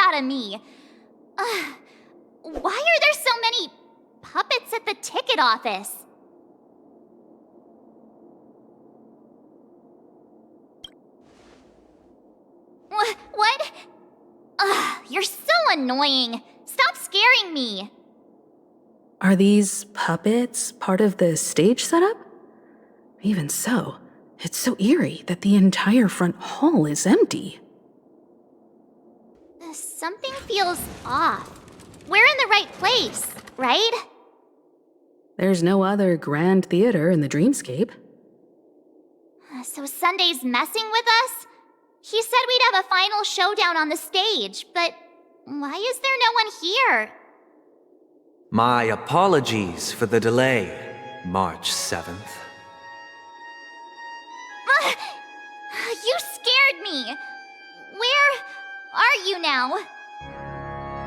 out of me. Why are there so many puppets at the ticket office? What? You're so annoying. Stop scaring me. Are these puppets part of the stage setup? Even so, it's so eerie that the entire front hall is empty. Something feels off. We're in the right place, right? There's no other grand theater in the dreamscape. So Sunday's messing with us? He said we'd have a final showdown on the stage, but why is there no one here? My apologies for the delay, March 7th. You scared me! Where are you now?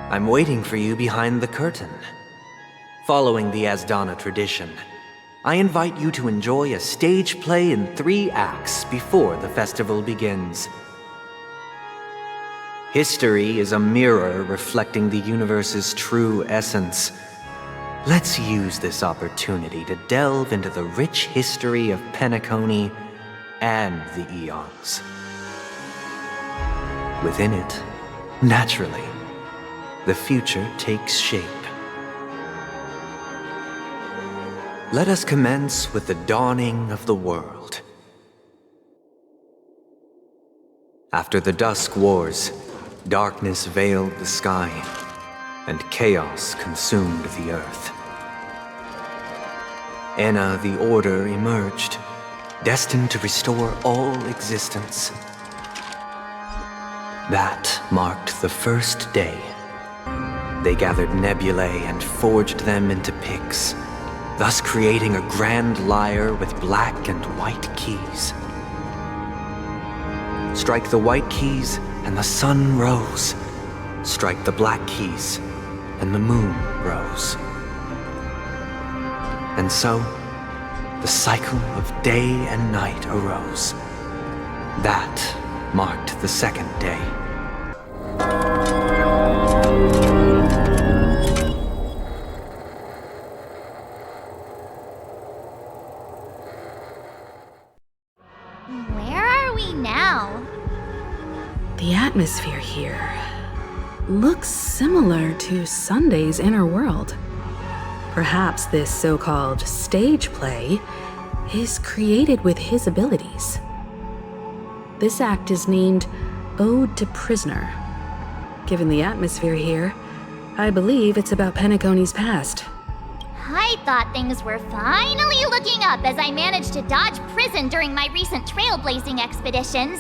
I'm waiting for you behind the curtain. Following the Asdana tradition, I invite you to enjoy a stage play in 3 acts before the festival begins. History is a mirror reflecting the universe's true essence. Let's use this opportunity to delve into the rich history of Penacony and the eons. Within it, naturally, the future takes shape. Let us commence with the dawning of the world. After the Dusk Wars, darkness veiled the sky, and chaos consumed the earth. Enna the Order emerged, destined to restore all existence. That marked the first day. They gathered nebulae and forged them into picks, thus creating a grand lyre with black and white keys. Strike the white keys, and the sun rose. Strike the black keys, and the moon rose. And so, the cycle of day and night arose. That marked the second day. Where are we now? The atmosphere here looks similar to Sunday's inner world. Perhaps this so-called stage play is created with his abilities. This act is named Ode to Prisoner. Given the atmosphere here, I believe it's about Penacony's past. I thought things were finally looking up as I managed to dodge prison during my recent trailblazing expeditions.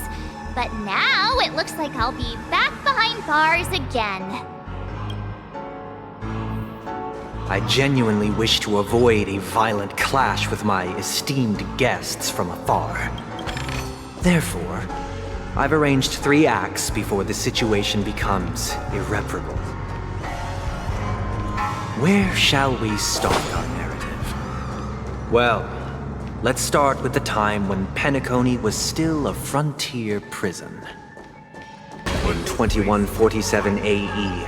But now it looks like I'll be back behind bars again. I genuinely wish to avoid a violent clash with my esteemed guests from afar. Therefore, I've arranged 3 acts before the situation becomes irreparable. Where shall we start our narrative? Well, let's start with the time when Penacony was still a frontier prison. In 2147 AE,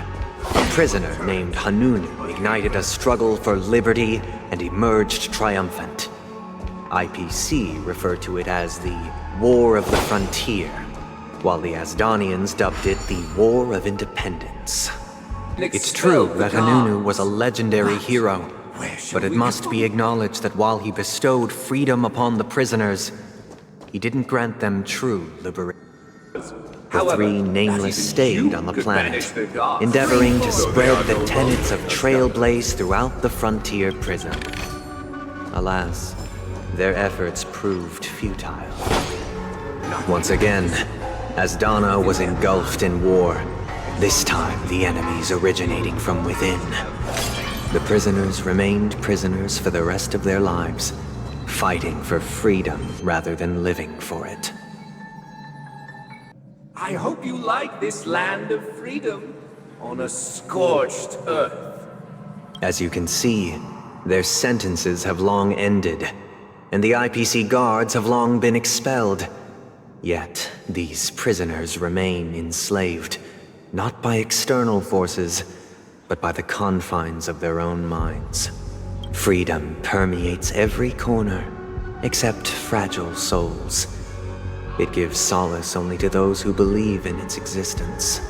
a prisoner named Hanunu ignited a struggle for liberty and emerged triumphant. IPC referred to it as the War of the Frontier, while the Asdanians dubbed it the War of Independence. It's true that Hanunu was a legendary hero, but it must be acknowledged that while he bestowed freedom upon the prisoners, he didn't grant them true liberation. The 3 nameless stayed on the planet, endeavoring to spread the tenets of Trailblaze throughout the frontier prison. Alas, their efforts proved futile. Once again, Asdana was engulfed in war, this time the enemies originating from within. The prisoners remained prisoners for the rest of their lives, fighting for freedom rather than living for it. I hope you like this land of freedom on a scorched earth. As you can see, their sentences have long ended, and the IPC guards have long been expelled. Yet, these prisoners remain enslaved, not by external forces, but by the confines of their own minds. Freedom permeates every corner, except fragile souls. It gives solace only to those who believe in its existence.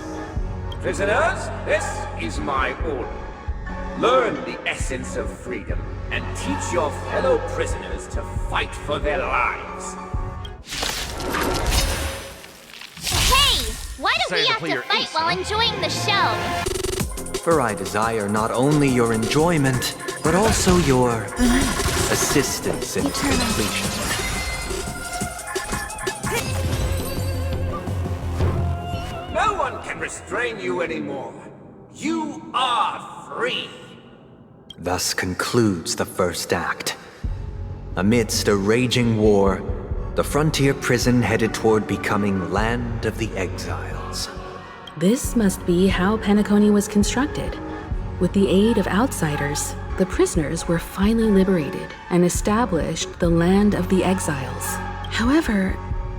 Prisoners, this is my order. Learn the essence of freedom and teach your fellow prisoners to fight for their lives. Hey! Why do we have to fight while enjoying the show? For I desire not only your enjoyment, but also your assistance in its completion. No one can restrain you anymore. You are free. Thus concludes the first act. Amidst a raging war, the frontier prison headed toward becoming Land of the Exiles. This must be how Penacony was constructed. With the aid of outsiders, the prisoners were finally liberated and established the Land of the Exiles. However,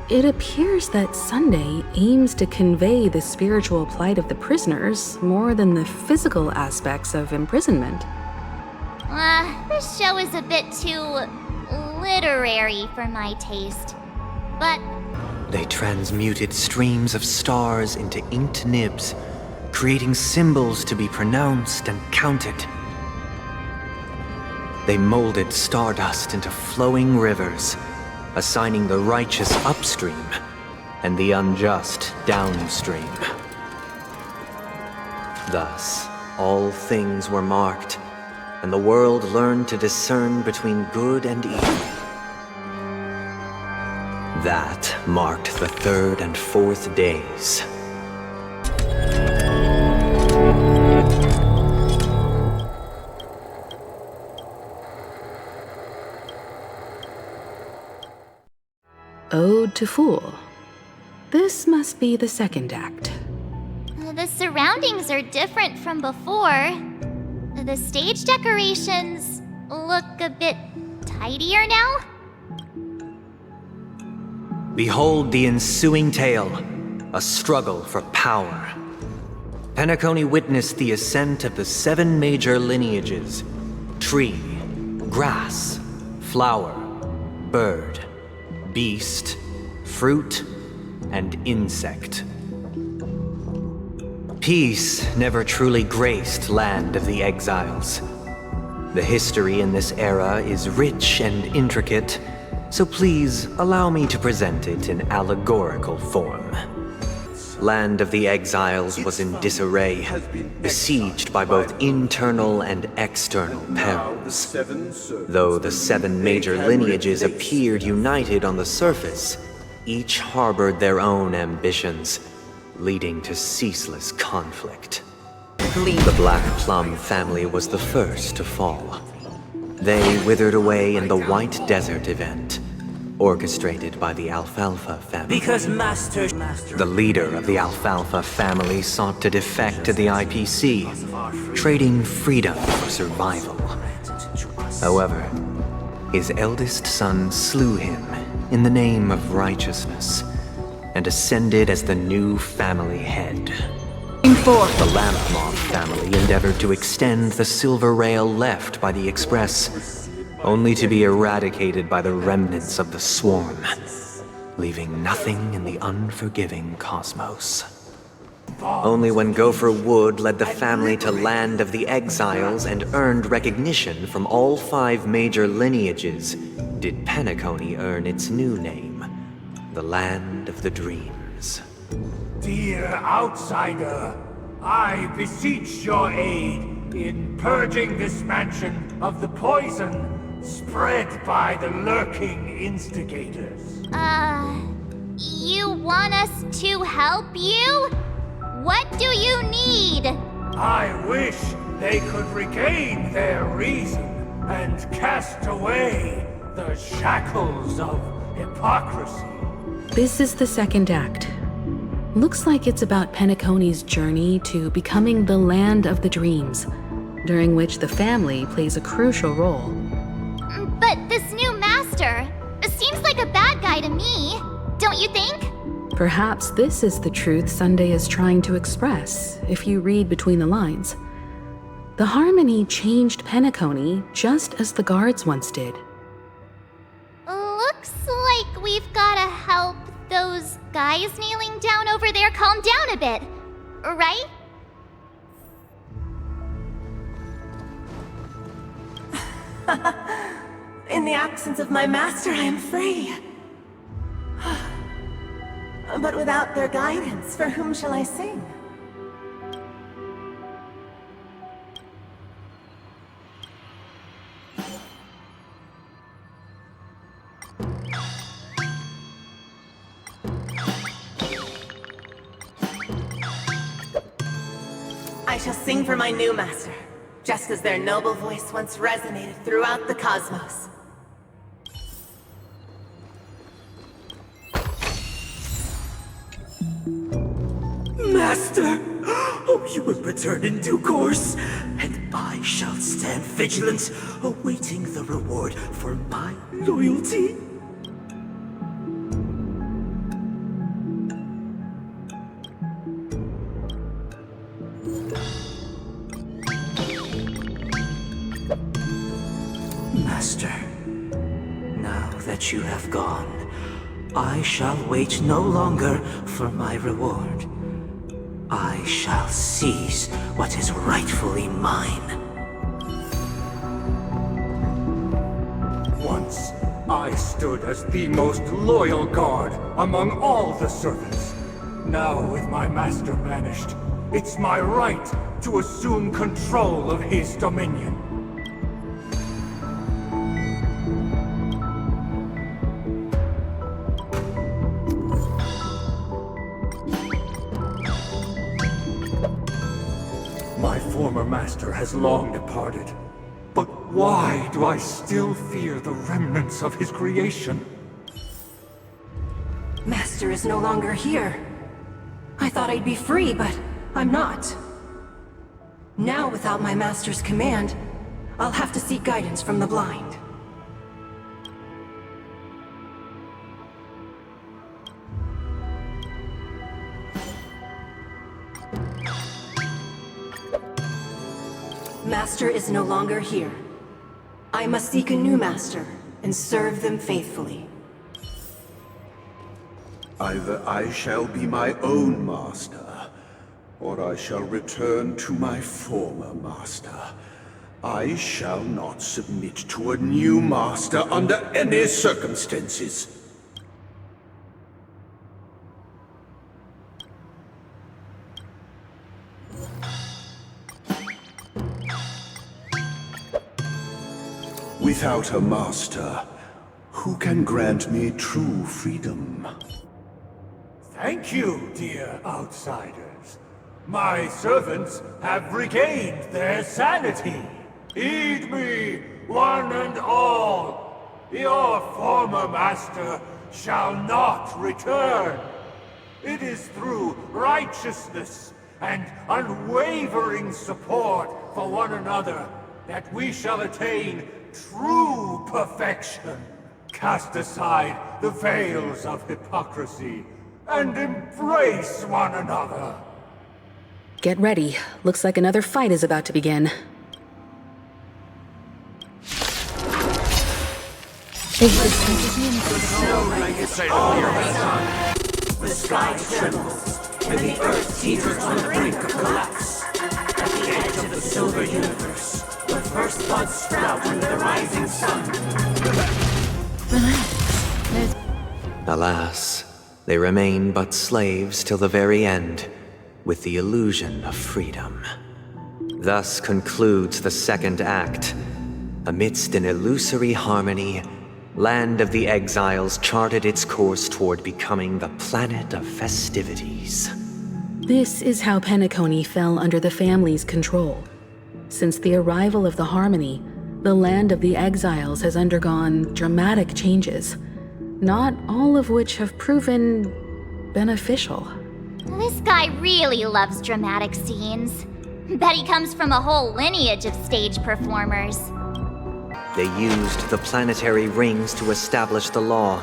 it appears that Sunday aims to convey the spiritual plight of the prisoners more than the physical aspects of imprisonment. This show is a bit too literary for my taste. But They transmuted streams of stars into inked nibs, creating symbols to be pronounced and counted. They molded stardust into flowing rivers, assigning the righteous upstream and the unjust downstream. Thus, all things were marked, and the world learned to discern between good and evil. That marked the third and fourth days. Ode to Fool. This must be the second act. the surroundings are different from before. The stage decorations look a bit tidier now. Behold the ensuing tale, a struggle for power. Penacony witnessed the ascent of the 7 major lineages: tree, grass, flower, bird, beast, fruit, and insect. Peace never truly graced Land of the Exiles. The history in this era is rich and intricate, so please allow me to present it in allegorical form. Land of the Exiles was in disarray, besieged by both internal and external perils. Though the 7 major lineages appeared united on the surface, each harbored their own ambitions, leading to ceaseless conflict. The Black Plum family was the first to fall. They withered away in the White Desert event, orchestrated by the Alfalfa family. The leader of the Alfalfa family sought to defect to the IPC, trading freedom for survival. However, his eldest son slew him in the name of righteousness, and ascended as the new family head. The Lampmoth family endeavored to extend the silver rail left by the Express, only to be eradicated by the remnants of the Swarm, leaving nothing in the unforgiving cosmos. Only when Gopher Wood led the family to Land of the Exiles and earned recognition from all 5 major lineages did Penacony earn its new name, the Land of the Dreams. Dear outsider, I beseech your aid in purging this mansion of the poison spread by the lurking instigators. You want us to help you? What do you need? I wish they could regain their reason and cast away the shackles of hypocrisy. This is the second act. Looks like it's about Penacony's journey to becoming the Land of the Dreams, during which the family plays a crucial role. But this new master seems like a bad guy to me, don't you think? Perhaps this is the truth Sunday is trying to express, if you read between the lines. The Harmony changed Penacony just as the guards once did. Looks like we've gotta help those guys kneeling down over there calm down a bit, right? In the absence of my master, I am free. But without their guidance, for whom shall I sing? I shall sing for my new master, just as their noble voice once resonated throughout the cosmos. Master! Oh, you will return in due course, and I shall stand vigilant, awaiting the reward for my loyalty. Master, now that you have gone, I shall wait no longer for my reward. I shall seize what is rightfully mine. Once, I stood as the most loyal guard among all the servants. Now, with my master banished, it's my right to assume control of his dominion. My former master has long departed. But why do I still fear the remnants of his creation? Master is no longer here. I thought I'd be free, but I'm not. Now, without my master's command, I'll have to seek guidance from the blind. Master is no longer here. I must seek a new master and serve them faithfully. Either I shall be my own master, or I shall return to my former master. I shall not submit to a new master under any circumstances. Without a master, who can grant me true freedom? Thank you, dear outsiders. My servants have regained their sanity. Heed me, one and all. Your former master shall not return. It is through righteousness and unwavering support for one another that we shall attain true perfection. Cast aside the veils of hypocrisy and embrace one another. Get ready. Looks like another fight is about to begin. The sky trembles, and the earth teeters on the brink of collapse. At the edge of the silver universe, the first buds sprout under the rising sun. Alas, they remain but slaves till the very end, with the illusion of freedom. Thus concludes the second act. Amidst an illusory harmony, Land of the Exiles charted its course toward becoming the planet of festivities. This is how Penacony fell under the family's control. Since the arrival of the Harmony, the Land of the Exiles has undergone dramatic changes, not all of which have proven beneficial. This guy really loves dramatic scenes. Bet he comes from a whole lineage of stage performers. They used the planetary rings to establish the law,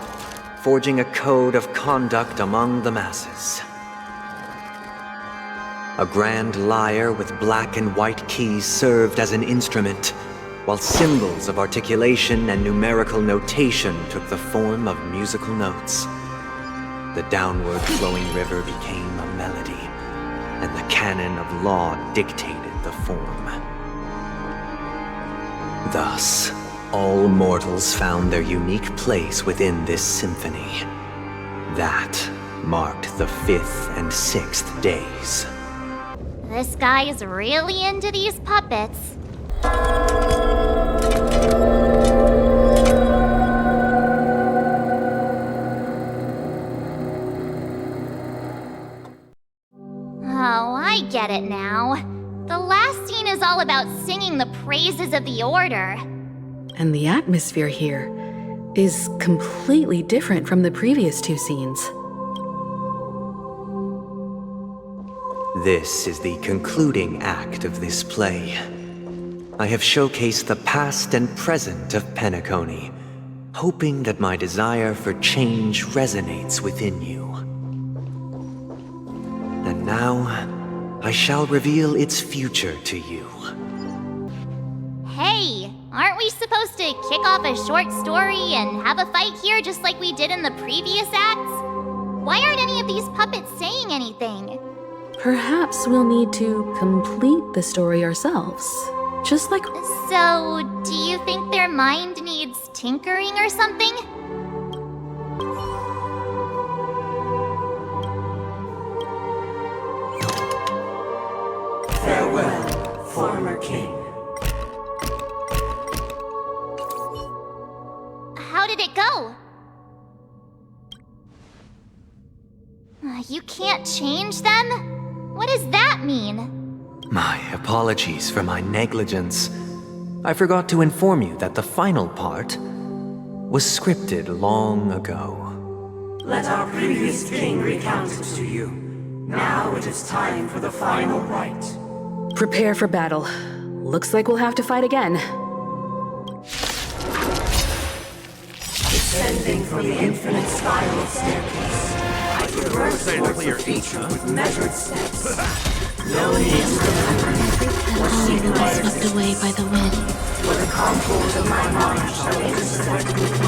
forging a code of conduct among the masses. A grand lyre with black and white keys served as an instrument, while symbols of articulation and numerical notation took the form of musical notes. The downward flowing river became a melody, and the canon of law dictated the form. Thus, all mortals found their unique place within this symphony. That marked the 5th and 6th days. This guy is really into these puppets. Oh, I get it now. The last scene is all about singing the praises of the Order. And the atmosphere here is completely different from the previous 2 scenes. This is the concluding act of this play. I have showcased the past and present of Penacony, hoping that my desire for change resonates within you. And now, I shall reveal its future to you. Hey, aren't we supposed to kick off a short story and have a fight here just like we did in the previous acts? Why aren't any of these puppets saying anything? Perhaps we'll need to complete the story ourselves. Just like... So, do you think their mind needs tinkering or something? Farewell, former king. How did it go? You can't change them? What does that mean? My apologies for my negligence. I forgot to inform you that the final part was scripted long ago. Let our previous king recount it to you. Now it is time for the final rite. Prepare for battle. Looks like we'll have to fight again. Descending from the infinite spiral staircase, I traverse towards the future with measured steps. No need to remember or seek my swept away by the wind. For the contours of my mind shall intersect with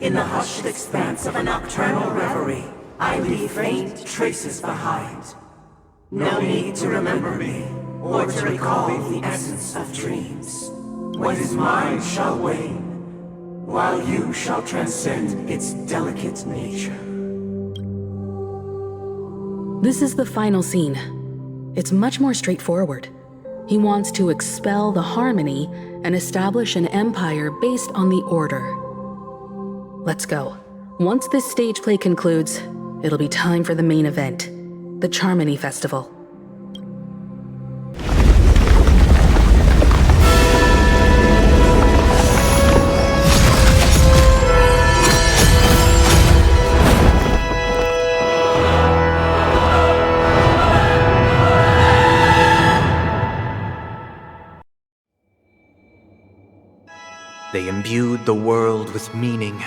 In the hushed expanse of a nocturnal reverie, I leave faint traces behind. No need to remember me, or to recall the essence of dreams. What is mine shall wane, while you shall transcend its delicate nature. This is the final scene. It's much more straightforward. He wants to expel the harmony and establish an empire based on the Order. Let's go. Once this stage play concludes, it'll be time for the main event, the Charmony Festival. They imbued the world with meaning,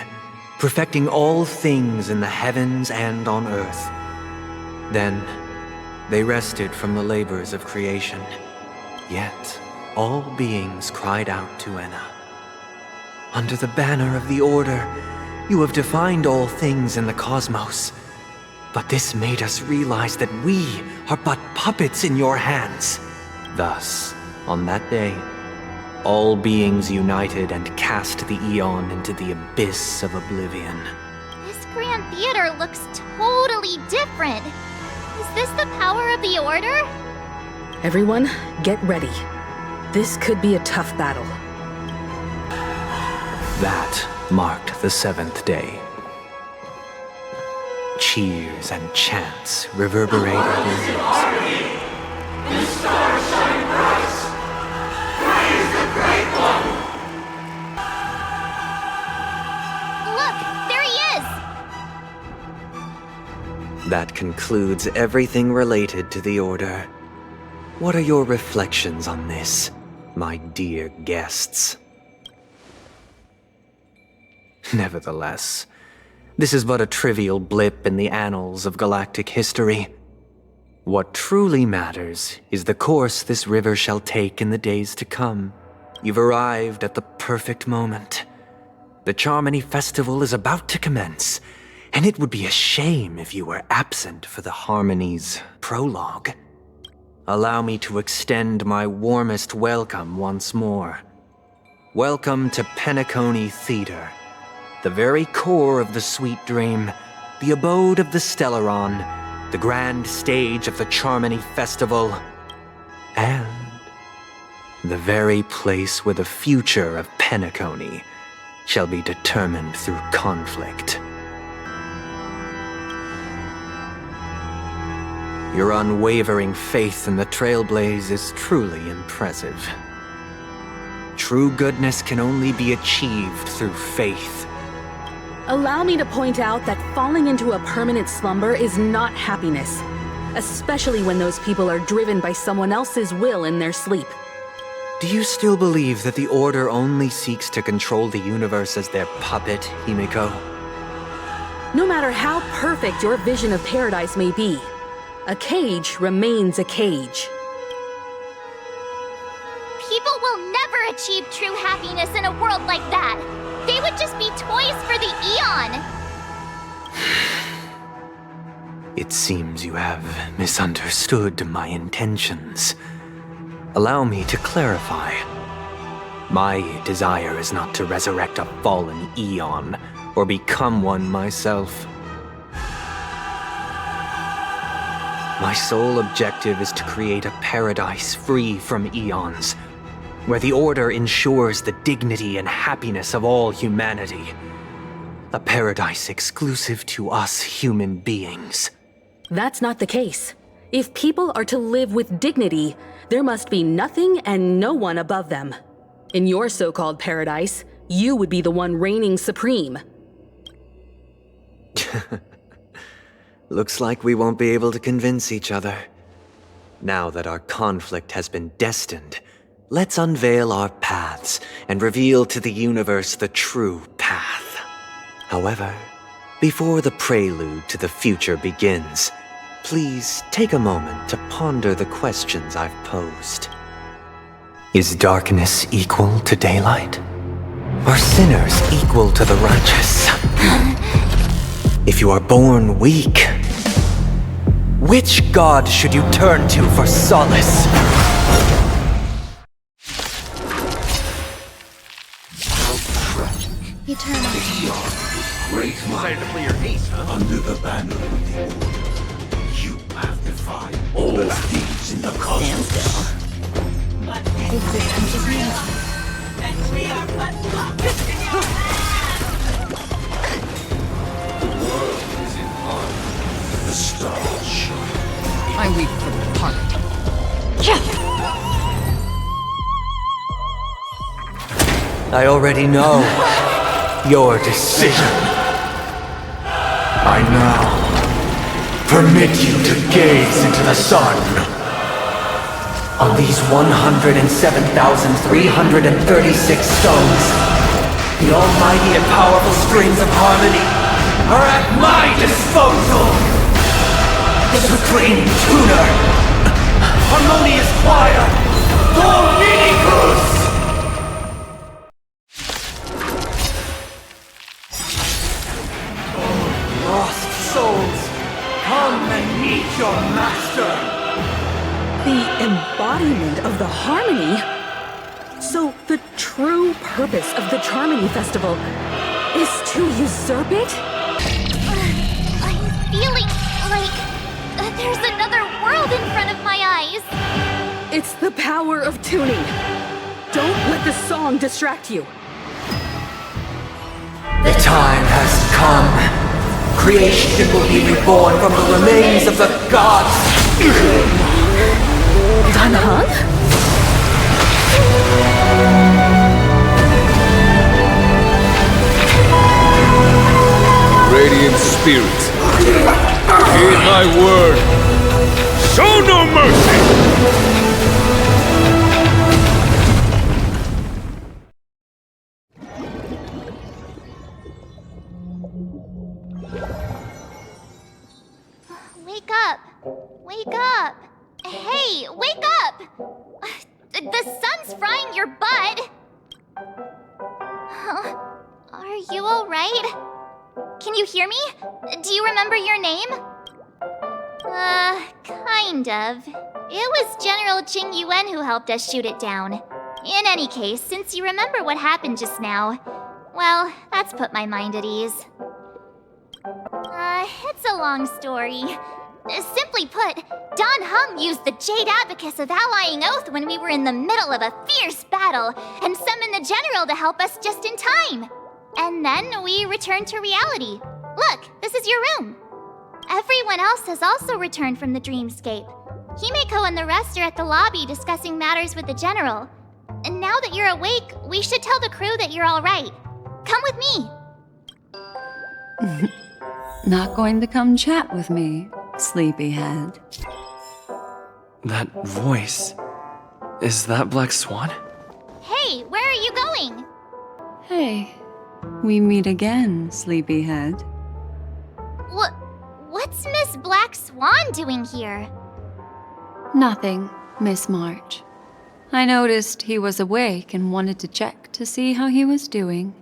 perfecting all things in the heavens and on earth. Then, they rested from the labors of creation. Yet, all beings cried out to Enna. Under the banner of the Order, you have defined all things in the cosmos. But this made us realize that we are but puppets in your hands. Thus, on that day, all beings united and cast the Eon into the abyss of oblivion. This Grand Theater looks totally different. Is this the power of the Order? Everyone, get ready. This could be a tough battle. That marked the 7th day. Cheers and chants reverberated in the ears. The stars shine bright. Praise the Great One. Look, there he is! That concludes everything related to the Order. What are your reflections on this, my dear guests? Nevertheless, this is but a trivial blip in the annals of galactic history. What truly matters is the course this river shall take in the days to come. You've arrived at the perfect moment. The Charmony Festival is about to commence, and it would be a shame if you were absent for the Harmony's prologue. Allow me to extend my warmest welcome once more. Welcome to Penacony Theater, the very core of the Sweet Dream, the abode of the Stellaron, the grand stage of the Charmony Festival, and the very place where the future of Penacony shall be determined through conflict. Your unwavering faith in the Trailblaze is truly impressive. True goodness can only be achieved through faith. Allow me to point out that falling into a permanent slumber is not happiness, especially when those people are driven by someone else's will in their sleep. Do you still believe that the Order only seeks to control the universe as their puppet, Himiko? No matter how perfect your vision of paradise may be, a cage remains a cage. People will never achieve true happiness in a world like that. They would just be toys for the Eon. It seems you have misunderstood my intentions. Allow me to clarify. My desire is not to resurrect a fallen Eon, or become one myself. My sole objective is to create a paradise free from Eons, where the Order ensures the dignity and happiness of all humanity. A paradise exclusive to us human beings. That's not the case. If people are to live with dignity, there must be nothing and no one above them. In your so-called paradise, you would be the one reigning supreme. Looks like we won't be able to convince each other. Now that our conflict has been destined, let's unveil our paths and reveal to the universe the true path. However, before the prelude to the future begins, please take a moment to ponder the questions I've posed. Is darkness equal to daylight? Are sinners equal to the righteous? If you are born weak, which god should you turn to for solace? Eternal. Great Decided to play your ace, huh? under the banner of the Order. You have defied all thieves in the cosmos. The world is in harmony. The stars shine. I weep for the heart. I already know your decision. I now permit you to gaze into the sun. On these 107,336 stones, the almighty and powerful strings of harmony are at my disposal! The supreme tuner! Harmonious choir! Dominicus! Lost souls, come and meet your master! The embodiment of the harmony? So the true purpose of the Charmony Festival is to usurp it? I'm feeling like there's another world in front of my eyes. It's the power of tuning. Don't let the song distract you. The time has come. Creation will be reborn from the remains of the gods. Danheng? Radiant spirit, heed my word. Show no mercy! Wake up! Hey, wake up! The sun's frying your butt! Huh? Are you alright? Can you hear me? Do you remember your name? Kind of. It was General Jing Yuan who helped us shoot it down. In any case, since you remember what happened just now, well, that's put my mind at ease. It's a long story. Simply put, Don Hung used the Jade Abacus of Allying Oath when we were in the middle of a fierce battle and summoned the General to help us just in time. And then we returned to reality. Look, this is your room. Everyone else has also returned from the dreamscape. Himeko and the rest are at the lobby discussing matters with the General. And now that you're awake, we should tell the crew that you're all right. Come with me. Not going to come chat with me, sleepyhead. That voice... is that BlackSwan? Hey, where are you going? Hey, we meet again, sleepyhead. What's Miss BlackSwan doing here? Nothing, Miss March. I noticed he was awake and wanted to check to see how he was doing.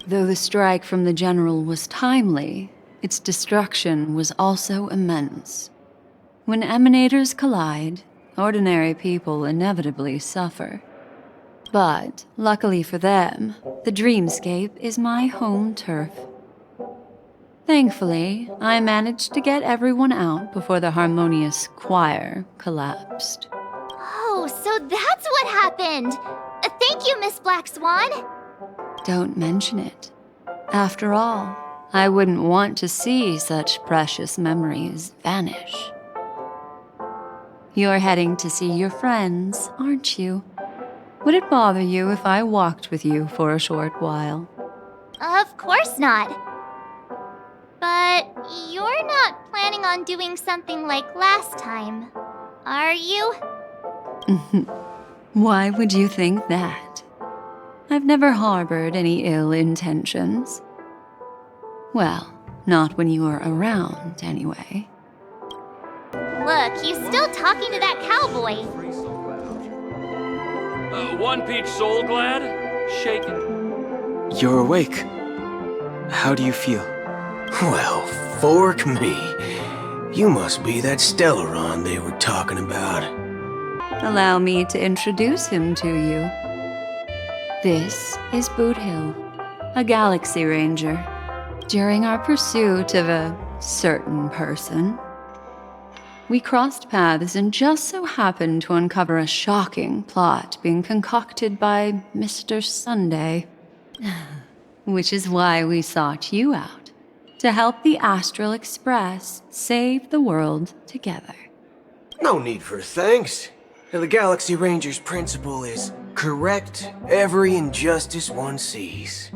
Though the strike from the General was timely, its destruction was also immense. When emanators collide, ordinary people inevitably suffer. But, luckily for them, the dreamscape is my home turf. Thankfully, I managed to get everyone out before the harmonious choir collapsed. Oh, so that's what happened! Thank you, Miss BlackSwan! Don't mention it. After all, I wouldn't want to see such precious memories vanish. You're heading to see your friends, aren't you? Would it bother you if I walked with you for a short while? Of course not. But you're not planning on doing something like last time, are you? Why would you think that? I've never harbored any ill intentions. Well, not when you were around, anyway. Look, you still talking to that cowboy. One peach soul glad? Shaken? You're awake. How do you feel? Well, fork me. You must be that Stellaron they were talking about. Allow me to introduce him to you. This is Boot Hill, a Galaxy Ranger. During our pursuit of a certain person, we crossed paths and just so happened to uncover a shocking plot being concocted by Mr. Sunday. Which is why we sought you out, to help the Astral Express save the world together. No need for thanks. The Galaxy Ranger's principle is correct every injustice one sees.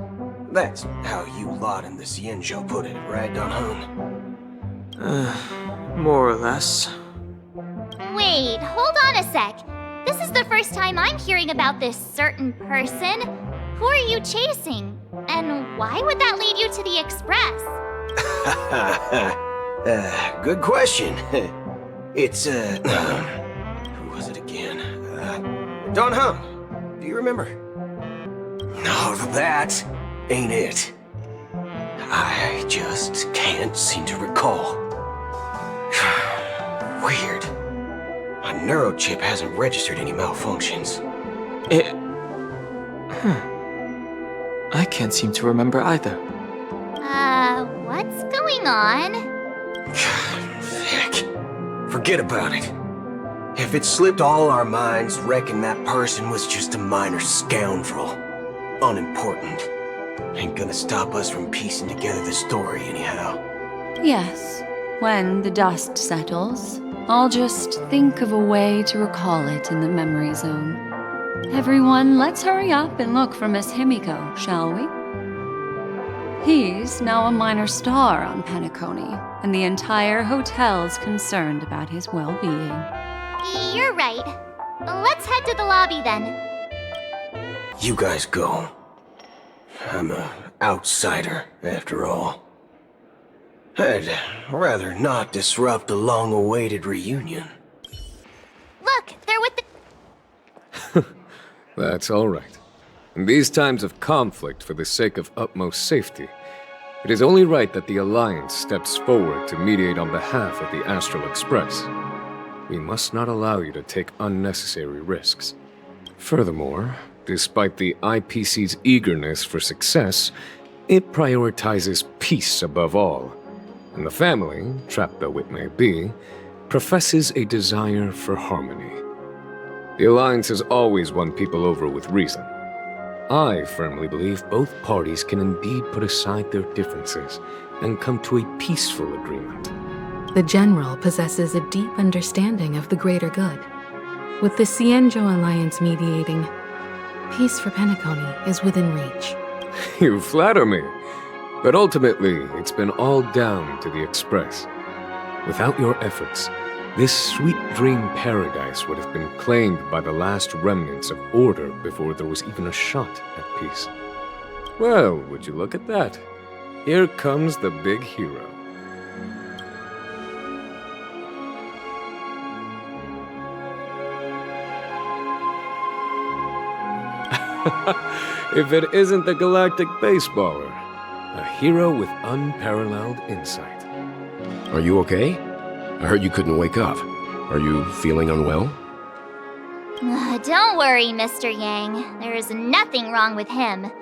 That's how you lot in the Cienjo put it, right, Don Hung? More or less. Wait, hold on a sec. This is the first time I'm hearing about this certain person. Who are you chasing? And why would that lead you to the Express? Good question. It's, who was it again? Don Hung. Do you remember? No, that ain't it. I just can't seem to recall. Weird. My neurochip hasn't registered any malfunctions. I can't seem to remember either. What's going on? Heck. Forget about it. If it slipped all our minds, reckon that person was just a minor scoundrel. Unimportant. Ain't gonna stop us from piecing together the story anyhow. Yes, when the dust settles, I'll just think of a way to recall it in the memory zone. Everyone, let's hurry up and look for Miss Himiko, shall we? He's now a minor star on Penacony, and the entire hotel's concerned about his well-being. You're right. Let's head to the lobby then. You guys go. I'm an outsider, after all. I'd rather not disrupt the long-awaited reunion. Look, they're with the... That's all right. In these times of conflict, for the sake of utmost safety, it is only right that the Alliance steps forward to mediate on behalf of the Astral Express. We must not allow you to take unnecessary risks. Furthermore, despite the IPC's eagerness for success, it prioritizes peace above all. And the family, trapped though it may be, professes a desire for harmony. The Alliance has always won people over with reason. I firmly believe both parties can indeed put aside their differences and come to a peaceful agreement. The General possesses a deep understanding of the greater good. With the Cienjo Alliance mediating, peace for Penacony is within reach. You flatter me. But ultimately, it's been all down to the Express. Without your efforts, this sweet dream paradise would have been claimed by the last remnants of order before there was even a shot at peace. Well, would you look at that? Here comes the big hero. If it isn't the galactic baseballer, a hero with unparalleled insight. Are you okay? I heard you couldn't wake up. Are you feeling unwell? Don't worry, Mr. Yang. There is nothing wrong with him.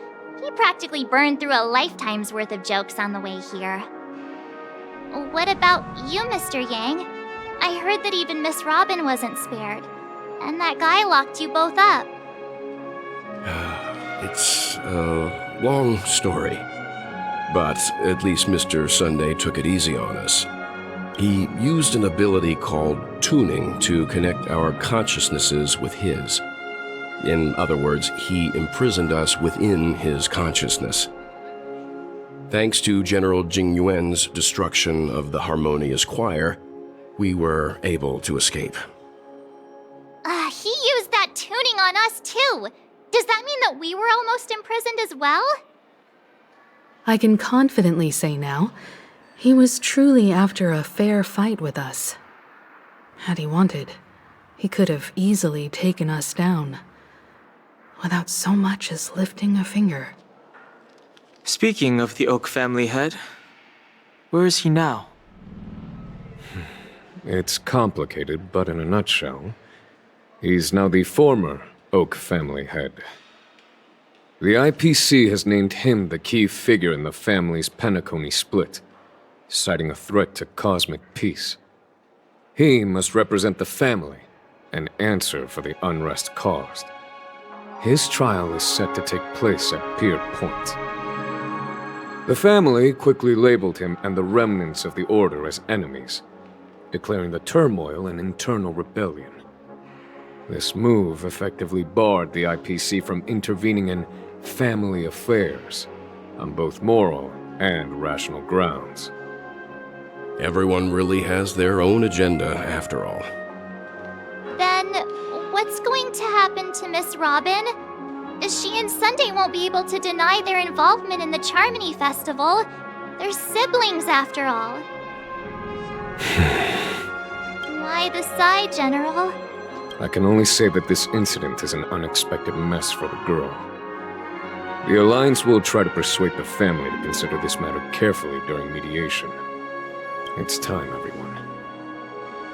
He practically burned through a lifetime's worth of jokes on the way here. What about you, Mr. Yang? I heard that even Miss Robin wasn't spared. And that guy locked you both up. It's a long story. But at least Mr. Sunday took it easy on us. He used an ability called tuning to connect our consciousnesses with his. In other words, he imprisoned us within his consciousness. Thanks to General Jing Yuan's destruction of the Harmonious Choir, we were able to escape. He used that tuning on us too. Does that mean that we were almost imprisoned as well? I can confidently say now, he was truly after a fair fight with us. Had he wanted, he could have easily taken us down, without so much as lifting a finger. Speaking of the Oak family head, where is he now? It's complicated, but in a nutshell, he's now the former Oak family head. The IPC has named him the key figure in the family's Penacony split, citing a threat to cosmic peace. He must represent the family and answer for the unrest caused. His trial is set to take place at Pier Point. The family quickly labeled him and the remnants of the Order as enemies, declaring the turmoil an internal rebellion. This move effectively barred the IPC from intervening in family affairs on both moral and rational grounds. Everyone really has their own agenda, after all. Then, what's going to happen to Miss Robin? She and Sunday won't be able to deny their involvement in the Charmony Festival. They're siblings, after all. Why the sigh, General? I can only say that this incident is an unexpected mess for the girl. The Alliance will try to persuade the family to consider this matter carefully during mediation. It's time, everyone.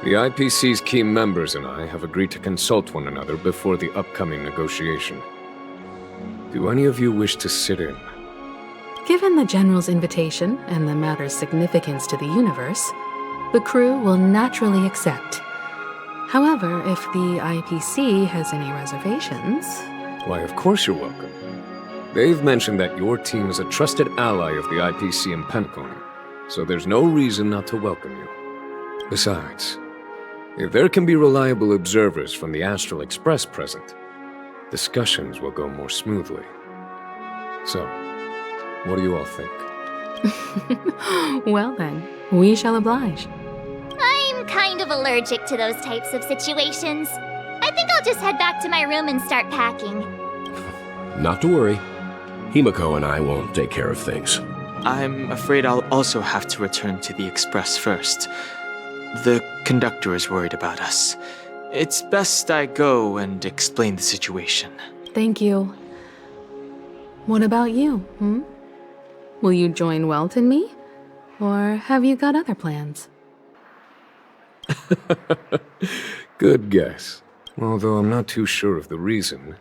The IPC's key members and I have agreed to consult one another before the upcoming negotiation. Do any of you wish to sit in? Given the General's invitation and the matter's significance to the universe, the crew will naturally accept. However, if the IPC has any reservations... Why, of course you're welcome. They've mentioned that your team is a trusted ally of the IPC in Penacony, so there's no reason not to welcome you. Besides, if there can be reliable observers from the Astral Express present, discussions will go more smoothly. So, what do you all think? Well then, we shall oblige. I'm kind of allergic to those types of situations. I think I'll just head back to my room and start packing. Not to worry. Himiko and I will take care of things. I'm afraid I'll also have to return to the express first. The conductor is worried about us. It's best I go and explain the situation. Thank you. What about you, Will you join Welt and me? Or have you got other plans? Good guess. Although I'm not too sure of the reason.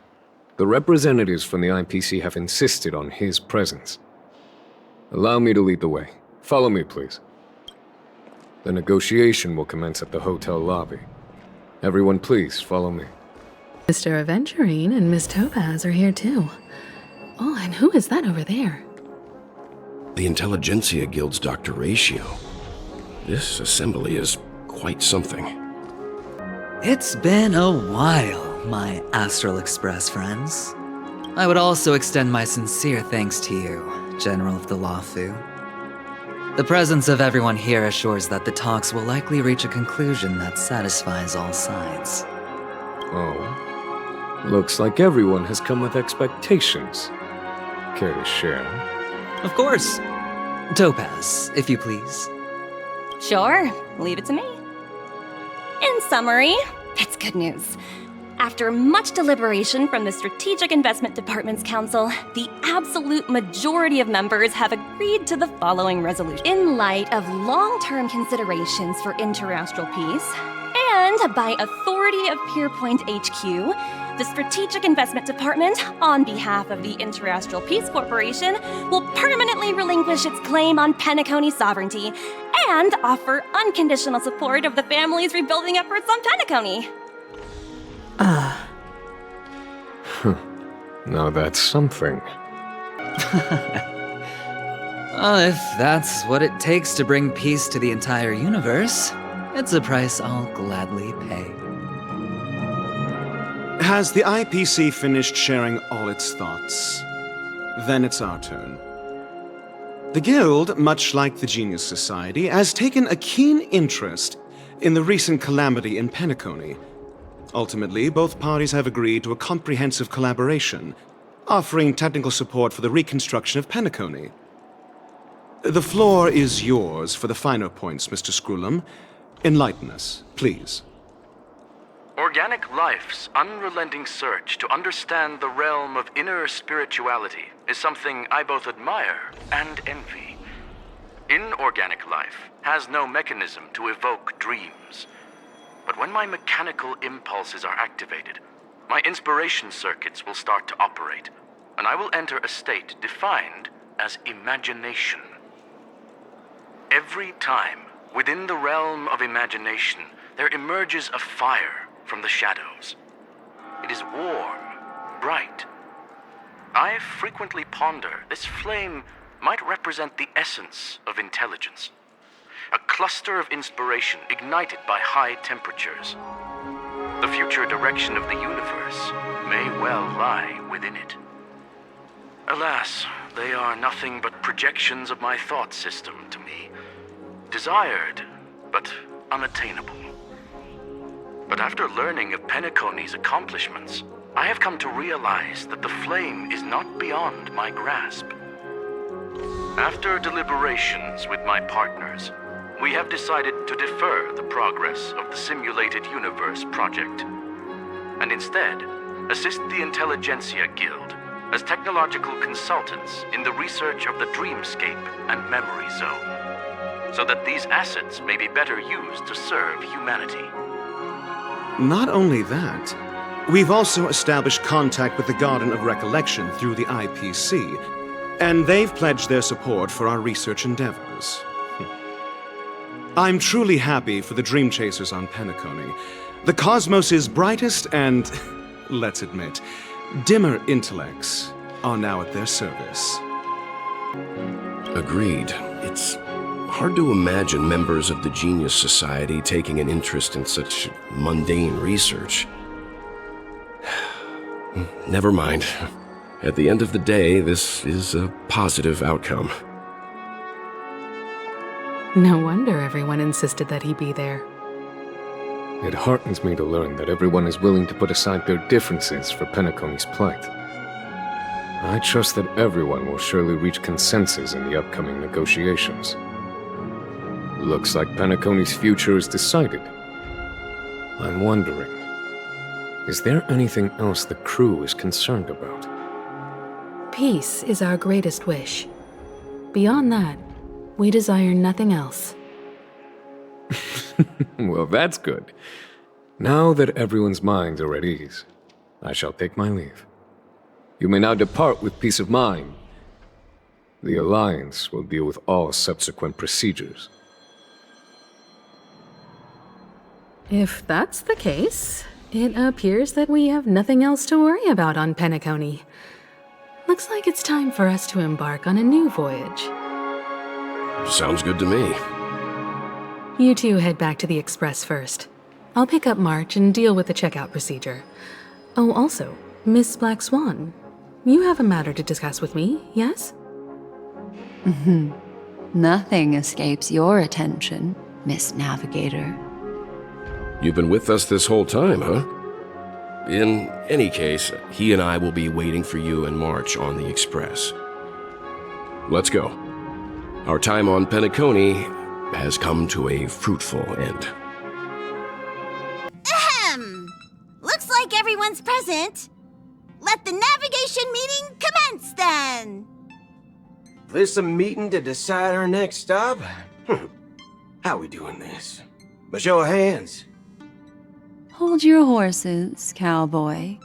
The representatives from the IPC have insisted on his presence. Allow me to lead the way. Follow me, please. The negotiation will commence at the hotel lobby. Everyone, please follow me. Mr. Aventurine and Miss Topaz are here too. Oh, and who is that over there? The Intelligentsia Guild's Dr. Ratio. This assembly is quite something. It's been a while, my Astral Express friends. I would also extend my sincere thanks to you, General of the Lawfu. The presence of everyone here assures that the talks will likely reach a conclusion that satisfies all sides. Oh. Looks like everyone has come with expectations. Care to share? Of course. Topaz, if you please. Sure, leave it to me. In summary, it's good news. After much deliberation from the Strategic Investment Department's council, the absolute majority of members have agreed to the following resolution. In light of long-term considerations for interastral peace, and by authority of Pierpoint HQ, the Strategic Investment Department, on behalf of the Interastral Peace Corporation, will permanently relinquish its claim on Penacony sovereignty and offer unconditional support of the family's rebuilding efforts on Penacony. Now that's something. If that's what it takes to bring peace to the entire universe, it's a price I'll gladly pay. Has the IPC finished sharing all its thoughts? Then it's our turn. The Guild, much like the Genius Society, has taken a keen interest in the recent calamity in Penacony. Ultimately, both parties have agreed to a comprehensive collaboration, offering technical support for the reconstruction of Penacony. The floor is yours for the finer points, Mr. Screwlum. Enlighten us, please. Organic life's unrelenting search to understand the realm of inner spirituality is something I both admire and envy. Inorganic life has no mechanism to evoke dreams. But when my mechanical impulses are activated, my inspiration circuits will start to operate, and I will enter a state defined as imagination. Every time, within the realm of imagination, there emerges a fire from the shadows. It is warm, bright. I frequently ponder this flame might represent the essence of intelligence. A cluster of inspiration ignited by high temperatures. The future direction of the universe may well lie within it. Alas, they are nothing but projections of my thought system to me. Desired, but unattainable. But after learning of Penacony's accomplishments, I have come to realize that the flame is not beyond my grasp. After deliberations with my partners, we have decided to defer the progress of the Simulated Universe project, and instead assist the Intelligentsia Guild as technological consultants in the research of the Dreamscape and Memory Zone, so that these assets may be better used to serve humanity. Not only that, we've also established contact with the Garden of Recollection through the IPC, and they've pledged their support for our research endeavors. I'm truly happy for the Dream Chasers on Penacony. The cosmos' brightest and, let's admit, dimmer intellects are now at their service. Agreed. It's hard to imagine members of the Genius Society taking an interest in such mundane research. Never mind. At the end of the day, this is a positive outcome. No wonder everyone insisted that he be there. It heartens me to learn that everyone is willing to put aside their differences for Penacony's plight. I trust that everyone will surely reach consensus in the upcoming negotiations. Looks like Penacony's future is decided. I'm wondering, is there anything else the crew is concerned about? Peace is our greatest wish. Beyond that, we desire nothing else. Well, that's good. Now that everyone's minds are at ease, I shall take my leave. You may now depart with peace of mind. The Alliance will deal with all subsequent procedures. If that's the case, it appears that we have nothing else to worry about on Penacony. Looks like it's time for us to embark on a new voyage. Sounds good to me. You two head back to the Express first. I'll pick up March and deal with the checkout procedure. Oh, also, Miss BlackSwan, you have a matter to discuss with me, yes? Nothing escapes your attention, Miss Navigator. You've been with us this whole time, huh? In any case, he and I will be waiting for you and March on the Express. Let's go. Our time on Penacony has come to a fruitful end. Ahem! Looks like everyone's present. Let the navigation meeting commence then! This a meeting to decide our next stop? How we doing this? By show of hands. Hold your horses, cowboy.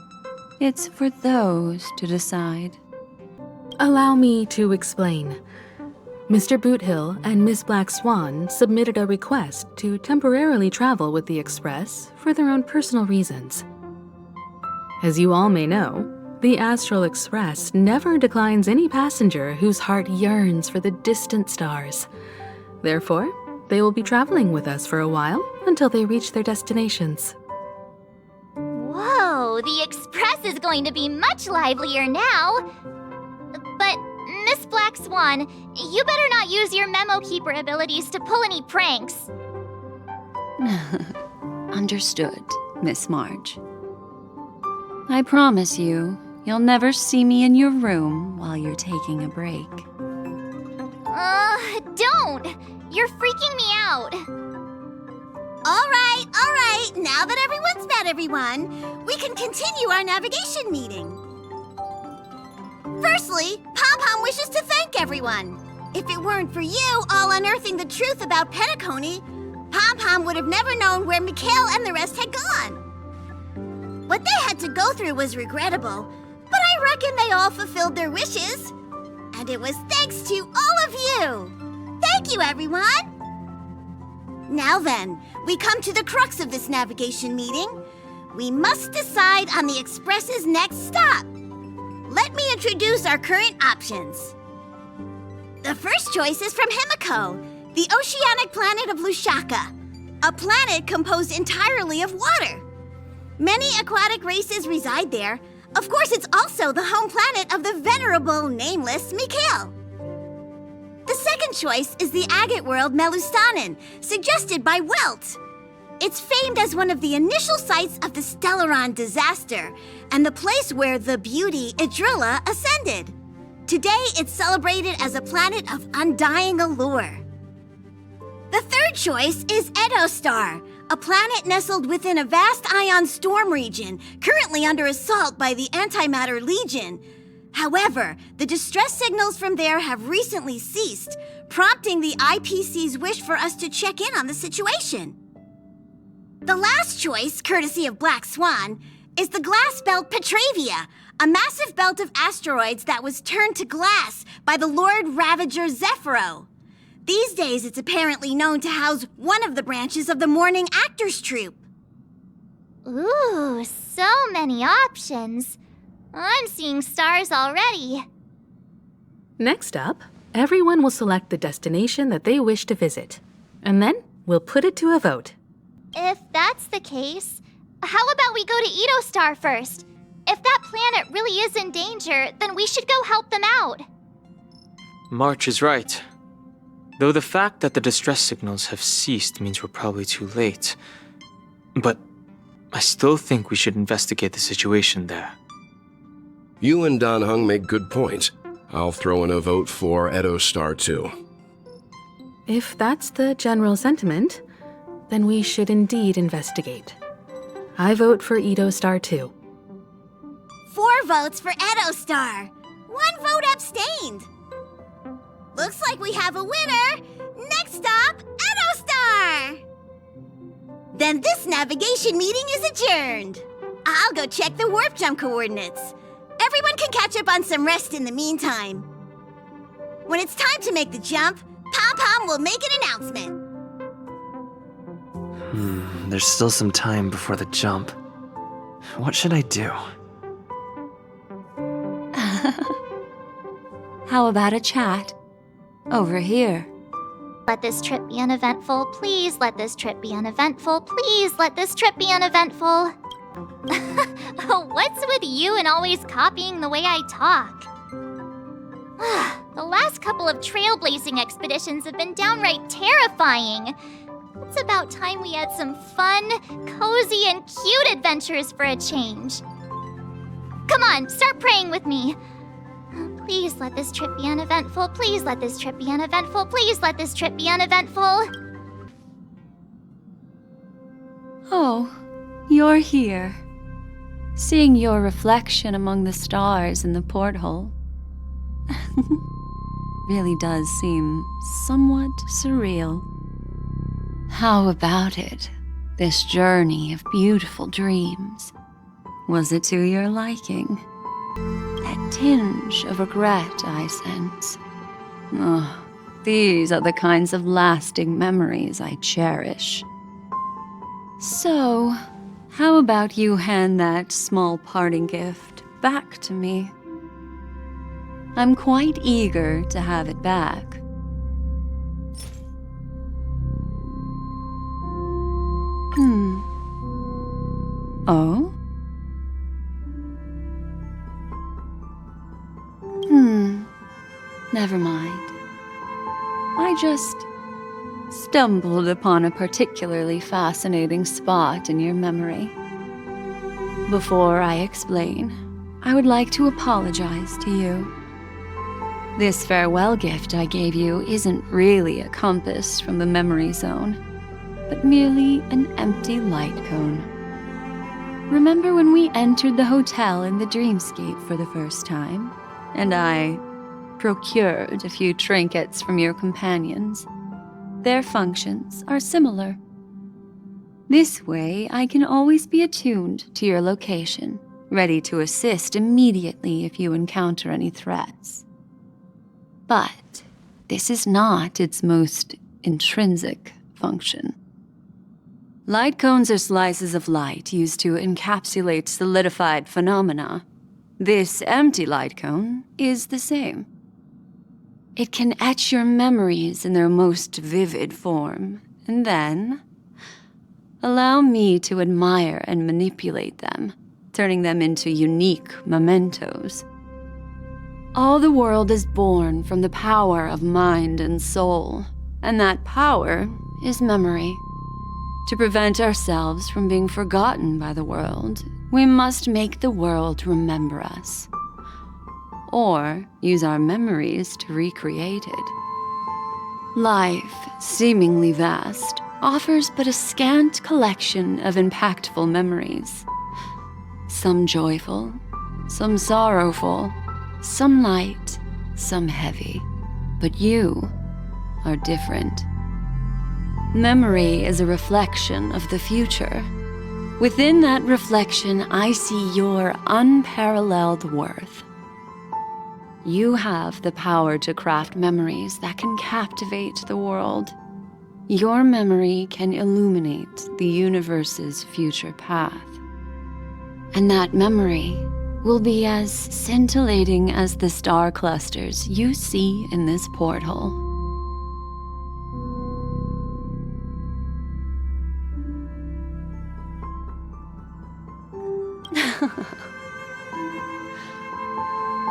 It's for those to decide. Allow me to explain. Mr. Boothill and Miss BlackSwan submitted a request to temporarily travel with the Express for their own personal reasons. As you all may know, the Astral Express never declines any passenger whose heart yearns for the distant stars. Therefore, they will be traveling with us for a while until they reach their destinations. Whoa, the Express is going to be much livelier now. But, Miss BlackSwan, you better not use your memo keeper abilities to pull any pranks. Understood, Miss March. I promise you, you'll never see me in your room while you're taking a break. Don't! You're freaking me out. All right. Now that everyone's met everyone, we can continue our navigation meeting. Firstly, Pom-Pom wishes to thank everyone. If it weren't for you all unearthing the truth about Penacony, Pom-Pom would have never known where Mikhail and the rest had gone. What they had to go through was regrettable, but I reckon they all fulfilled their wishes. And it was thanks to all of you. Thank you, everyone. Now then, we come to the crux of this navigation meeting. We must decide on the Express's next stop. Let me introduce our current options. The first choice is from Himiko, the oceanic planet of Lushaka, a planet composed entirely of water. Many aquatic races reside there. Of course, it's also the home planet of the venerable, nameless Mikhail. The second choice is the agate world Melustanen, suggested by Welt. It's famed as one of the initial sites of the Stellaron disaster, and the place where the beauty Idrilla ascended. Today, it's celebrated as a planet of undying allure. The third choice is Edostar, a planet nestled within a vast ion storm region, currently under assault by the Antimatter Legion. However, the distress signals from there have recently ceased, prompting the IPC's wish for us to check in on the situation. The last choice, courtesy of BlackSwan, is the glass belt Petravia, a massive belt of asteroids that was turned to glass by the Lord Ravager Zephyro. These days, it's apparently known to house one of the branches of the Morning Actors Troupe. Ooh, so many options. I'm seeing stars already. Next up, everyone will select the destination that they wish to visit. And then we'll put it to a vote. If that's the case, how about we go to Edostar first? If that planet really is in danger, then we should go help them out. March is right. Though the fact that the distress signals have ceased means we're probably too late. But I still think we should investigate the situation there. You and Dan Heng make good points. I'll throw in a vote for Edo Star too. If that's the general sentiment, then we should indeed investigate. I vote for Edo Star too. 4 votes for Edo Star. 1 vote abstained. Looks like we have a winner. Next stop, Edo Star. Then this navigation meeting is adjourned. I'll go check the warp jump coordinates. Everyone can catch up on some rest in the meantime. When it's time to make the jump, Pom-Pom will make an announcement. There's still some time before the jump. What should I do? How about a chat? Over here. Let this trip be uneventful. Please let this trip be uneventful. Please let this trip be uneventful. What's with you and always copying the way I talk? The last couple of trailblazing expeditions have been downright terrifying. It's about time we had some fun, cozy, and cute adventures for a change. Come on, start praying with me. Please let this trip be uneventful. Please let this trip be uneventful. Please let this trip be uneventful. Oh, you're here. Seeing your reflection among the stars in the porthole really does seem somewhat surreal. How about it, this journey of beautiful dreams? Was it to your liking? That tinge of regret I sense. Oh, these are the kinds of lasting memories I cherish. So, how about you hand that small parting gift back to me? I'm quite eager to have it back. Oh? Never mind. I just stumbled upon a particularly fascinating spot in your memory. Before I explain, I would like to apologize to you. This farewell gift I gave you isn't really a compass from the memory zone, but merely an empty light cone. Remember when we entered the hotel in the dreamscape for the first time, and I procured a few trinkets from your companions? Their functions are similar. This way, I can always be attuned to your location, ready to assist immediately if you encounter any threats. But this is not its most intrinsic function. Light cones are slices of light used to encapsulate solidified phenomena. This empty light cone is the same. It can etch your memories in their most vivid form, and then allow me to admire and manipulate them, turning them into unique mementos. All the world is born from the power of mind and soul, and that power is memory. To prevent ourselves from being forgotten by the world, we must make the world remember us, or use our memories to recreate it. Life, seemingly vast, offers but a scant collection of impactful memories. Some joyful, some sorrowful, some light, some heavy. But you are different. Memory is a reflection of the future. Within that reflection, I see your unparalleled worth. You have the power to craft memories that can captivate the world. Your memory can illuminate the universe's future path. And that memory will be as scintillating as the star clusters you see in this porthole.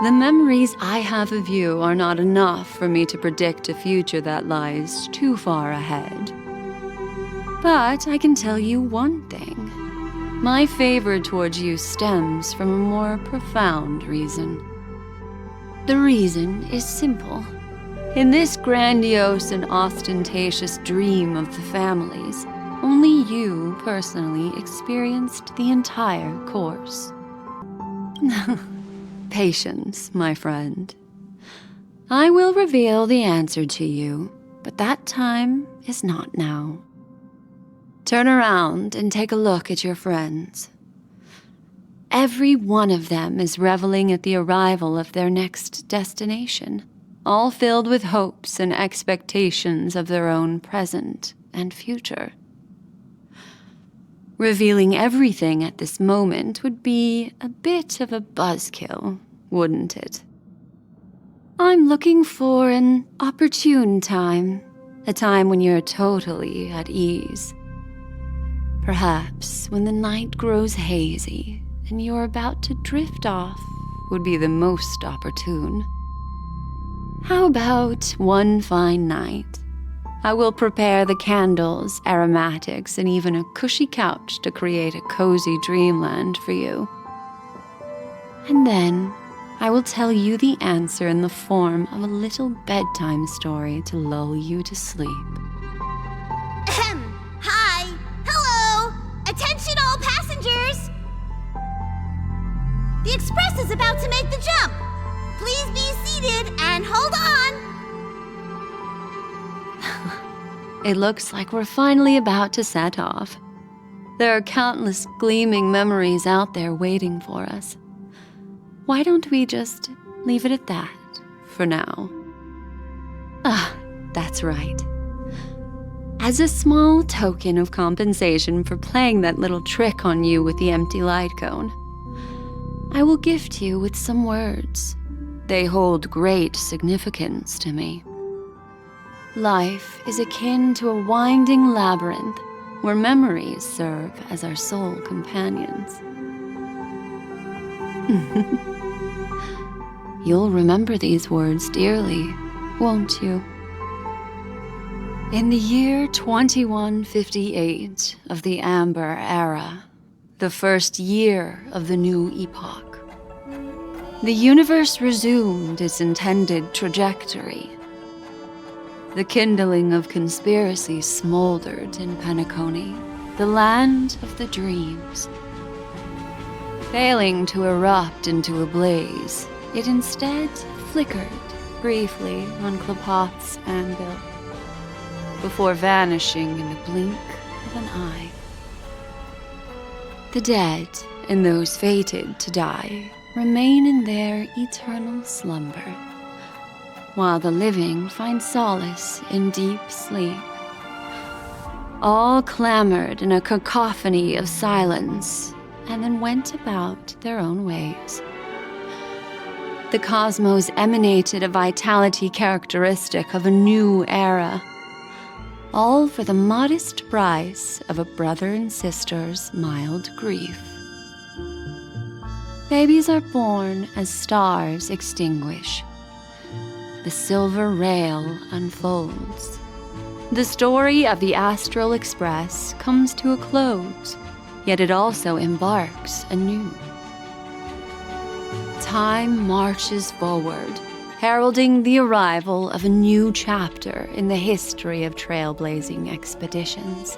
The memories I have of you are not enough for me to predict a future that lies too far ahead. But I can tell you one thing. My favor towards you stems from a more profound reason. The reason is simple. In this grandiose and ostentatious dream of the families, only you personally experienced the entire course. Patience, my friend. I will reveal the answer to you, but that time is not now. Turn around and take a look at your friends. Every one of them is reveling at the arrival of their next destination, all filled with hopes and expectations of their own present and future. Revealing everything at this moment would be a bit of a buzzkill, wouldn't it? I'm looking for an opportune time, a time when you're totally at ease. Perhaps when the night grows hazy and you're about to drift off would be the most opportune. How about one fine night? I will prepare the candles, aromatics, and even a cushy couch to create a cozy dreamland for you. And then I will tell you the answer in the form of a little bedtime story to lull you to sleep. Hi! Hello! Attention all passengers! The express is about to make the jump. Please be seated and hold on. It looks like we're finally about to set off. There are countless gleaming memories out there waiting for us. Why don't we just leave it at that for now? That's right. As a small token of compensation for playing that little trick on you with the empty light cone, I will gift you with some words. They hold great significance to me. Life is akin to a winding labyrinth where memories serve as our sole companions. You'll remember these words dearly, won't you? In the year 2158 of the Amber Era, the first year of the new epoch, the universe resumed its intended trajectory. The kindling of conspiracy smoldered in Penacony, the land of the dreams. Failing to erupt into a blaze, it instead flickered briefly on Klapoth's anvil, before vanishing in the blink of an eye. The dead and those fated to die remain in their eternal slumber, while the living find solace in deep sleep. All clamored in a cacophony of silence, and then went about their own ways. The cosmos emanated a vitality characteristic of a new era, all for the modest price of a brother and sister's mild grief. Babies are born as stars extinguish. The silver rail unfolds. The story of the Astral Express comes to a close, yet it also embarks anew. Time marches forward, heralding the arrival of a new chapter in the history of trailblazing expeditions.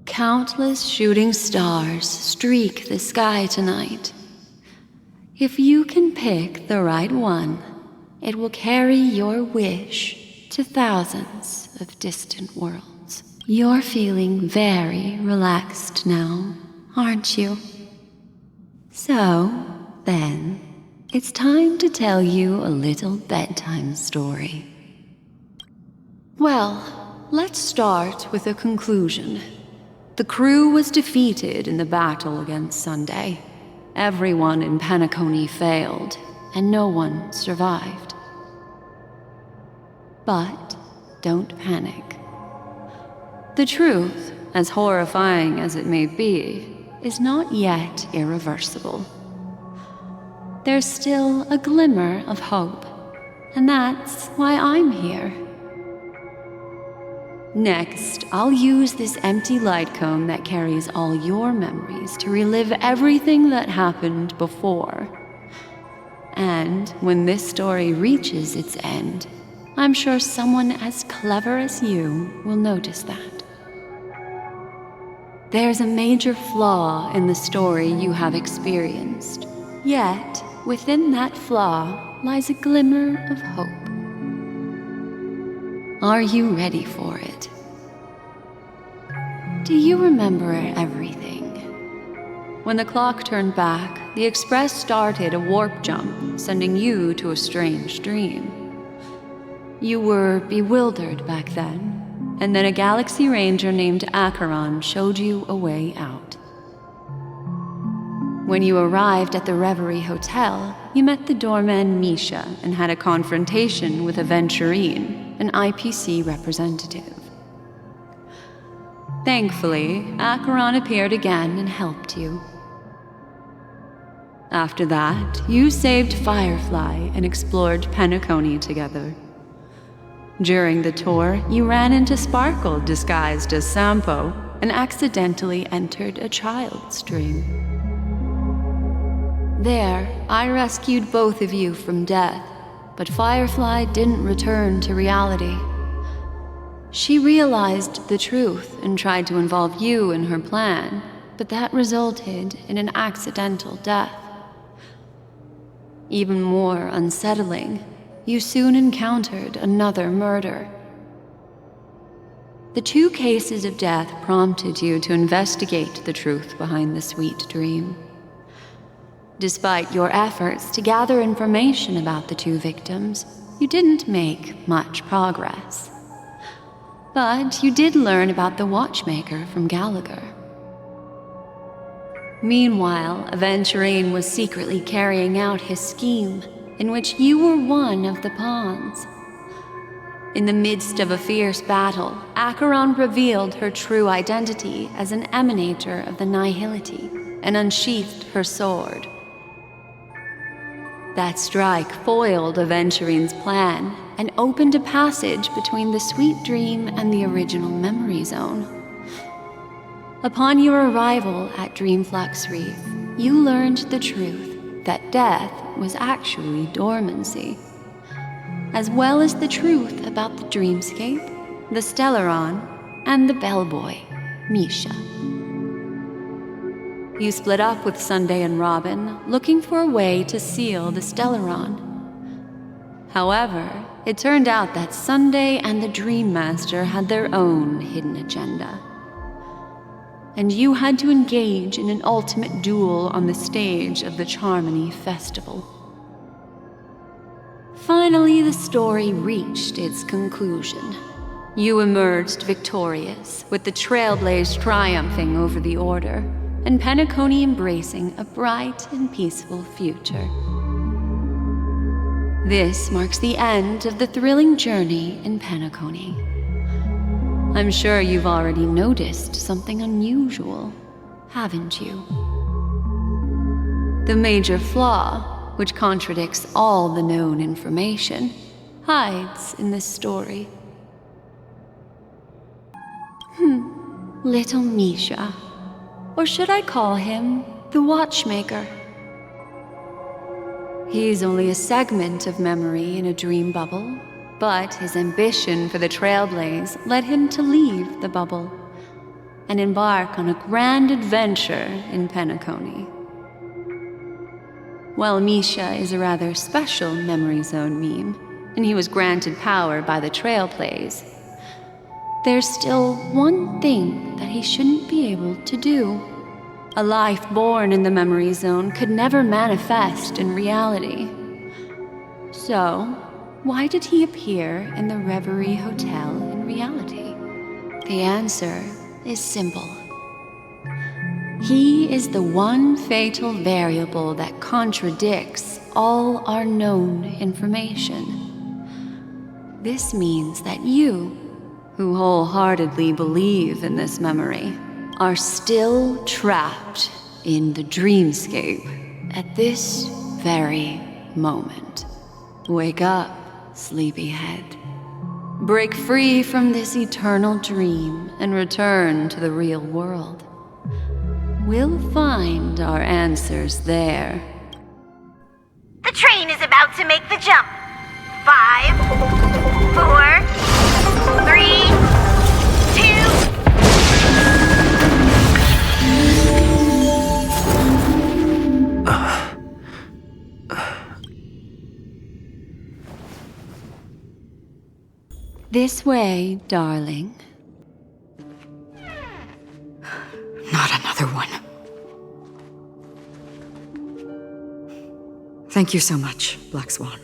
Countless shooting stars streak the sky tonight. If you can pick the right one, it will carry your wish to thousands of distant worlds. You're feeling very relaxed now, aren't you? So, then, it's time to tell you a little bedtime story. Well, let's start with a conclusion. The crew was defeated in the battle against Sunday. Everyone in Penacony failed, and no one survived. But don't panic. The truth, as horrifying as it may be, is not yet irreversible. There's still a glimmer of hope, and that's why I'm here. Next, I'll use this empty light cone that carries all your memories to relive everything that happened before. And when this story reaches its end, I'm sure someone as clever as you will notice that. There's a major flaw in the story you have experienced, yet within that flaw lies a glimmer of hope. Are you ready for it? Do you remember everything? When the clock turned back, the Express started a warp jump, sending you to a strange dream. You were bewildered back then, and then a Galaxy Ranger named Acheron showed you a way out. When you arrived at the Reverie Hotel, you met the doorman Misha and had a confrontation with Aventurine, an IPC representative. Thankfully, Acheron appeared again and helped you. After that, you saved Firefly and explored Penacony together. During the tour, you ran into Sparkle disguised as Sampo and accidentally entered a child's dream. There, I rescued both of you from death, but Firefly didn't return to reality. She realized the truth and tried to involve you in her plan, but that resulted in an accidental death. Even more unsettling, you soon encountered another murder. The 2 cases of death prompted you to investigate the truth behind the sweet dream. Despite your efforts to gather information about the 2 victims, you didn't make much progress. But you did learn about the watchmaker from Gallagher. Meanwhile, Aventurine was secretly carrying out his scheme, in which you were one of the pawns. In the midst of a fierce battle, Acheron revealed her true identity as an emanator of the Nihility and unsheathed her sword. That strike foiled Aventurine's plan and opened a passage between the sweet dream and the original memory zone. Upon your arrival at Dreamflux Reef, you learned the truth that death was actually dormancy, as well as the truth about the dreamscape, the Stellaron, and the bellboy, Misha. You split up with Sunday and Robin, looking for a way to seal the Stellaron. However, it turned out that Sunday and the Dream Master had their own hidden agenda. And you had to engage in an ultimate duel on the stage of the Charmony Festival. Finally, the story reached its conclusion. You emerged victorious, with the Trailblaze triumphing over the Order, and Penacony embracing a bright and peaceful future. This marks the end of the thrilling journey in Penacony. I'm sure you've already noticed something unusual, haven't you? The major flaw, which contradicts all the known information, hides in this story. Little Misha. Or should I call him the Watchmaker? He's only a segment of memory in a dream bubble, but his ambition for the Trailblaze led him to leave the bubble and embark on a grand adventure in Penacony. While Misha is a rather special Memory Zone meme, and he was granted power by the Trail Plays, there's still one thing that he shouldn't be able to do. A life born in the Memory Zone could never manifest in reality. So, why did he appear in the Reverie Hotel in reality? The answer is simple. He is the one fatal variable that contradicts all our known information. This means that you, who wholeheartedly believe in this memory, are still trapped in the dreamscape at this very moment. Wake up, sleepyhead. Break free from this eternal dream and return to the real world. We'll find our answers there. The train is about to make the jump. 5, 4, 3, 2... This way, darling. Not another one. Thank you so much, BlackSwan.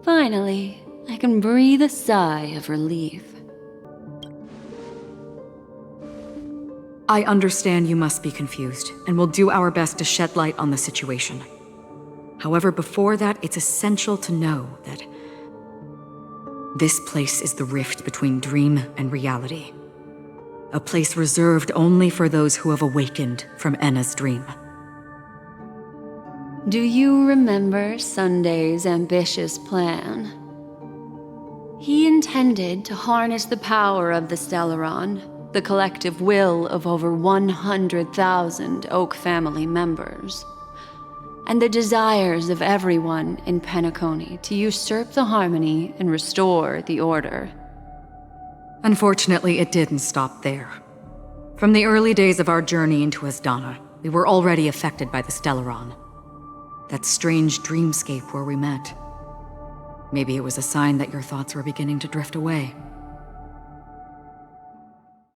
Finally, I can breathe a sigh of relief. I understand you must be confused, and we'll do our best to shed light on the situation. However, before that, it's essential to know that this place is the rift between dream and reality. A place reserved only for those who have awakened from Enna's dream. Do you remember Sunday's ambitious plan? He intended to harness the power of the Stellaron, the collective will of over 100,000 Oak family members, and the desires of everyone in Penacony to usurp the harmony and restore the order. Unfortunately, it didn't stop there. From the early days of our journey into Asdana, we were already affected by the Stellaron. That strange dreamscape where we met. Maybe it was a sign that your thoughts were beginning to drift away.